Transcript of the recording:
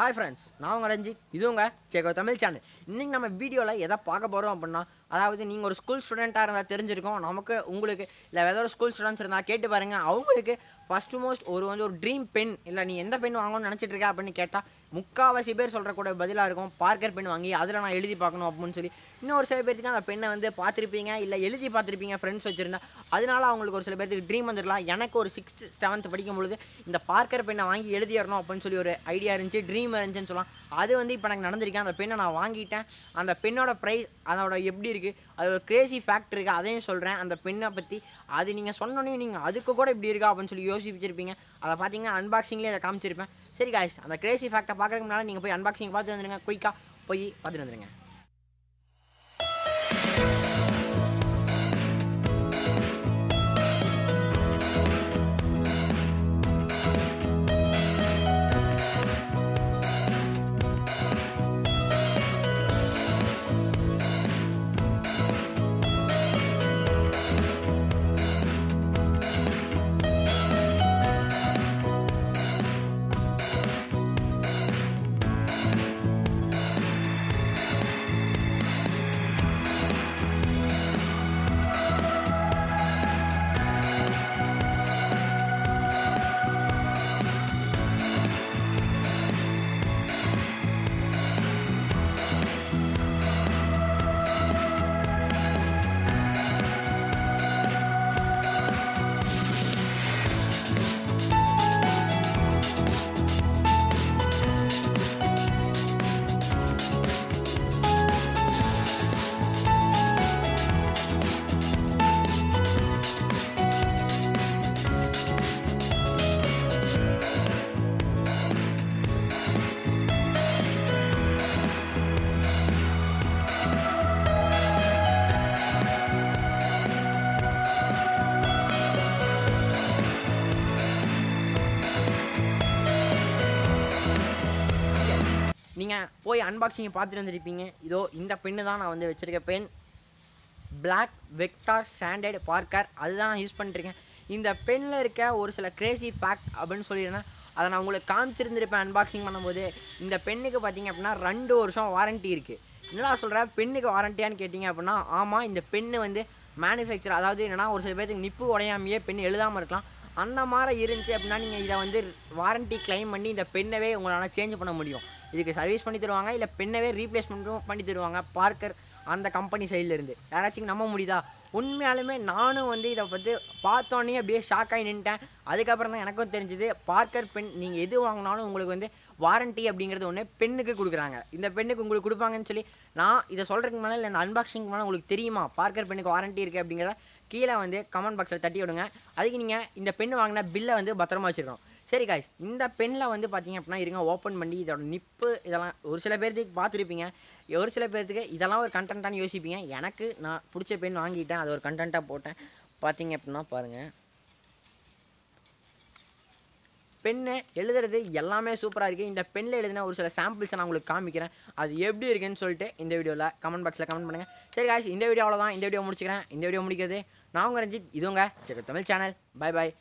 Hi friends, நான் உங்கள் ரஞ்சித். இது உங்கள் சேகோ தமிழ் சேனல். இன்றைக்கி நம்ம வீடியோவில் எதை பார்க்க போகிறோம் அப்படின்னா, அதாவது நீங்கள் ஒரு ஸ்கூல் ஸ்டூடெண்ட்டாக இருந்தால் தெரிஞ்சிருக்கும். உங்களுக்கு இல்லை ஏதோ ஒரு ஸ்கூல் ஸ்டூடெண்ட்ஸ் இருந்தால் கேட்டு பாருங்கள். அவங்களுக்கு ஃபஸ்ட்டு மோஸ்ட் ஒரு ட்ரீம் பென், இல்லை நீ எந்த பென் வாங்கணும்னு நினச்சிட்டு இருக்கா அப்படின்னு கேட்டால் முக்கால்வாசி பேர் சொல்கிறக்கூட பதிலாக இருக்கும் பார்க்கர் பென் வாங்கி அதில் நான் எழுதி பார்க்கணும் அப்படின்னு சொல்லி. இன்னொரு சில பேருக்கு அந்த பெண்ணை பார்த்துருப்பீங்க, இல்லை எழுதி பார்த்துருப்பீங்க ஃப்ரெண்ட்ஸ் வச்சுருந்தா. அதனால அவங்களுக்கு ஒரு சில பேருக்கு ட்ரீம் வந்துடலாம். எனக்கு ஒரு 6th 7th படிக்கும் பொழுது இந்த பார்க்கர் பெண்ணை வாங்கி எழுதிடணும் அப்படின்னு சொல்லி ஒரு ஐடியா இருந்துச்சு, ட்ரீம் இருந்துச்சுன்னு சொல்லலாம். அது இப்போ எனக்கு நடந்திருக்கேன். அந்த பெண்ணை நான் வாங்கிட்டேன். அந்த பெண்ணோட ப்ரைஸ், அதோட எப்படி இருக்குது, அது ஒரு கிரேசி ஃபேக்ட் இருக்குது, அதையும் சொல்கிறேன். அந்த பெண்ணை பற்றி அது நீங்கள் சொன்னோன்னே நீங்கள் அதுக்கு கூட இப்படி இருக்கா அப்படின்னு சொல்லி யோசிச்சிருப்பீங்க. அதை பார்த்தீங்கன்னா அன்பாக்சிங்லேயே அதை காமிச்சிருப்பேன். சரி காய்ஸ், அந்த கிரேசி ஃபேக்டை பார்க்குறதுக்கு முன்னால் நீங்கள் போய் அன்பாக்சிங் பார்த்து வந்துடுங்க. குயிக்காக போய் பார்த்துட்டு வந்துடுங்க. நீங்கள் போய் அன்பாக்சிங்கை பார்த்துட்டு வந்துருப்பீங்க. இதோ இந்த பெண்ணு தான் நான் வச்சுருக்க pen, black Vector standard Parker. அதுதான் நான் யூஸ் பண்ணிட்டுருக்கேன். இந்த பெண்ணில் இருக்க ஒரு சில கிரேசி ஃபேக்ட் அப்படின்னு சொல்லியிருந்தேன். அதை நான் உங்களுக்கு காமிச்சிருந்துருப்பேன் அன்பாக்சிங் பண்ணும்போது. இந்த பெண்ணுக்கு பார்த்தீங்க அப்படின்னா 2 வருஷம் வாரண்ட்டி இருக்குது. என்னடா சொல்கிறேன், பெண்ணுக்கு வாரண்டியான்னு கேட்டிங்க அப்படின்னா, ஆமாம், இந்த பெண்ணு மேனுஃபேக்சர், அதாவது என்னென்னா ஒரு சில பேருக்கு நிப்பு உடையாமையே பெண் எழுதாமல் இருக்கலாம். அந்த மாதிரி இருந்துச்சு அப்படின்னா நீங்கள் இதை வாரண்ட்டி கிளைம் பண்ணி இந்த பெண்ணவே உங்களால் சேஞ்ச் பண்ண முடியும். இதுக்கு சர்வீஸ் பண்ணி தருவாங்க, இல்லை பெண்ணவே ரீப்ளேஸ்மெண்ட்டும் பண்ணி தருவாங்க பார்க்கர் அந்த கம்பெனி சைட்லேருந்து. யாராச்சும் நம்ப முடியுதா? உண்மையாலுமே நானும் இதை பற்றி பார்த்தோன்னே அப்படியே ஷாக் ஆகி நின்ட்டேன். அதுக்கப்புறம் தான் எனக்கும் தெரிஞ்சுது, பார்க்கர் பென் நீங்கள் எது வாங்கினாலும் உங்களுக்கு வாரண்ட்டி அப்படிங்கிறது ஒன்று பெண்ணுக்கு கொடுக்குறாங்க. இந்த பெண்ணுக்கு உங்களுக்கு கொடுப்பாங்கன்னு சொல்லி நான் இதை சொல்கிறதுக்கு மேலே, இல்லை இந்த அன்பாக்சிங் மேலே உங்களுக்கு தெரியுமா பார்க்கர் பெண்ணுக்கு வாரண்ட்டி இருக்குது அப்படிங்கிறத கீழே கமெண்ட் பாக்ஸில் தட்டி விடுங்க. அதுக்கு நீங்கள் இந்த பெண்ணு வாங்கின பில்லை பத்திரமா வச்சுருக்கோம். சரி காய்ஸ், இந்த பெண்ணில் பார்த்தீங்க அப்படின்னா இருங்க, ஓப்பன் பண்ணி இதோட நிப்பு இதெல்லாம் ஒரு சில பேர்த்துக்கு பார்த்துருப்பீங்க. ஒரு சில பேர்த்துக்கு இதெல்லாம் ஒரு கண்டென்ட்டானு யோசிப்பீங்க. எனக்கு நான் பிடிச்ச பெண் வாங்கிட்டேன், அது ஒரு கண்டென்ட்டாக போட்டேன். பார்த்தீங்க அப்படின்னா பாருங்கள், பெண்ணை எழுதுறது எல்லாமே சூப்பராக இருக்குது. இந்த பெண்ணில் எழுதின ஒரு சில சாம்பிள்ஸை நான் உங்களுக்கு காமிக்கிறேன். அது எப்படி இருக்குன்னு சொல்லிட்டு இந்த வீடியோவில் கமெண்ட் பாக்ஸில் கமெண்ட் பண்ணுங்கள். சரி காய்ஸ், இந்த வீடியோ அவ்வளோதான். இந்த வீடியோ முடிச்சுக்கிறேன். இந்த வீடியோ முடிக்கிறது நான் உங்கள் ரஞ்சித். இது உங்கள் sago Tamil channel. Bye bye.